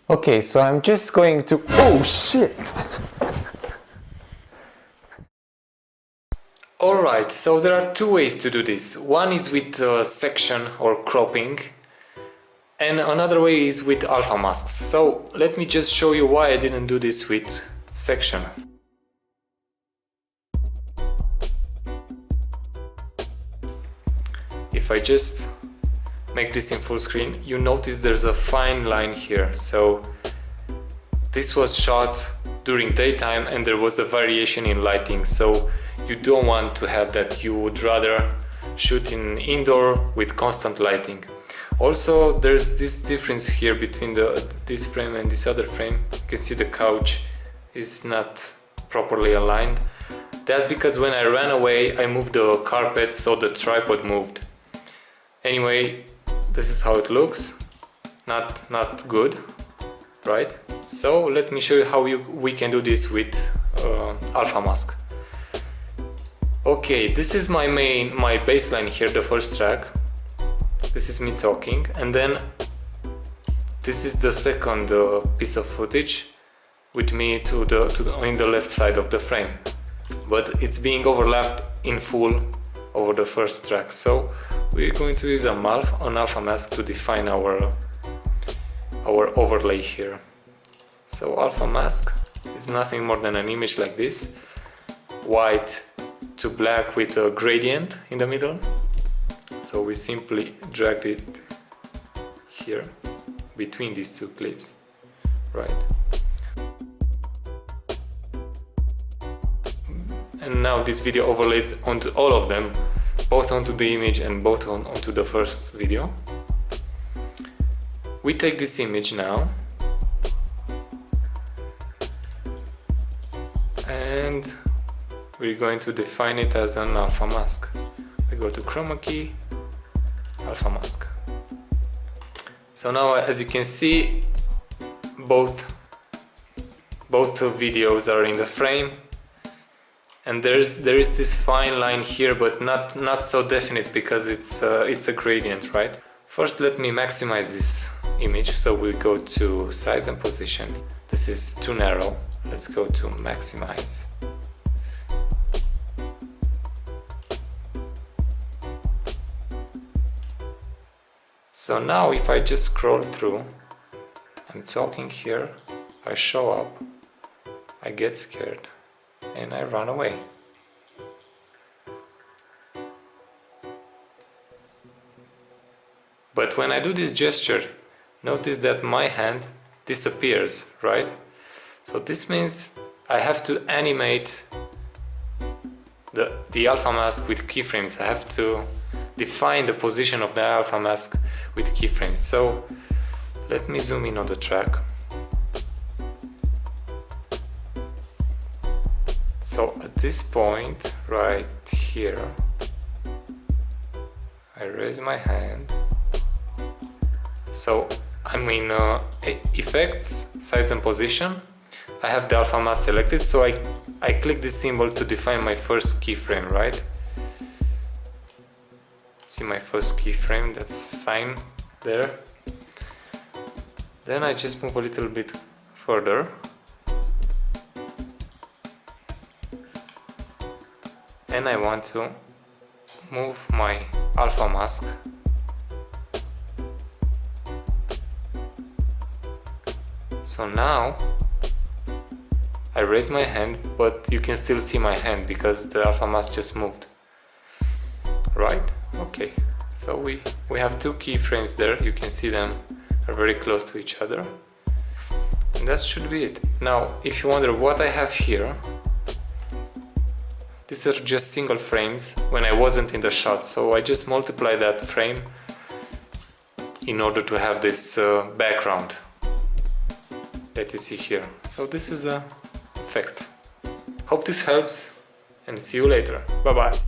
Okay, so I'm just going to... Oh shit! Alright, so there are two ways to do this. One is with section or cropping, and another way is with alpha masks. So let me just show you why I didn't do this with section. If I just make this in full screen, you notice there's a fine line here. So this was shot during daytime and there was a variation in lighting, so you don't want to have that. You would rather shoot in indoor with constant lighting. Also, there's this difference here between this frame and this other frame. You can see the couch is not properly aligned. That's because when I ran away I moved the carpet, so the tripod moved. Anyway, this is how it looks. Not good, right? So let me show you how we can do this with alpha mask. Okay, this is my baseline here, the first track. This is me talking, and then this is the second piece of footage with me in the left side of the frame, but it's being overlapped in full over the first track. So we're going to use an alpha mask to define our overlay here. So alpha mask is nothing more than an image like this, white to black with a gradient in the middle. So we simply dragged it here between these two clips, right? And now this video overlays onto all of them, both onto the image and both onto the first video. We take this image now and we're going to define it as an alpha mask. We go to chroma key, alpha mask. So now, as you can see, both videos are in the frame, and there is this fine line here, but not so definite because it's a gradient, right? First, let me maximize this image. So we go to size and position. This is too narrow. Let's go to maximize. So now if I just scroll through, I'm talking here, I show up, I get scared and I run away. But when I do this gesture, notice that my hand disappears, right? So this means I have to animate the alpha mask with keyframes. I have to define the position of the alpha mask with keyframes. So let me zoom in on the track. So at this point right here, I raise my hand. So I'm in effects, size and position. I have the alpha mask selected, so I click this symbol to define my first keyframe, right? See my first keyframe, that's sign there. Then I just move a little bit further. And I want to move my alpha mask so now I raise my hand, but you can still see my hand because the alpha mask just moved, right? Okay, so we have two keyframes there. You can see them are very close to each other, and that should be it. Now if you wonder what I have here, these are just single frames when I wasn't in the shot, so I just multiply that frame in order to have this background that you see here. So this is the effect. Hope this helps and see you later. Bye bye.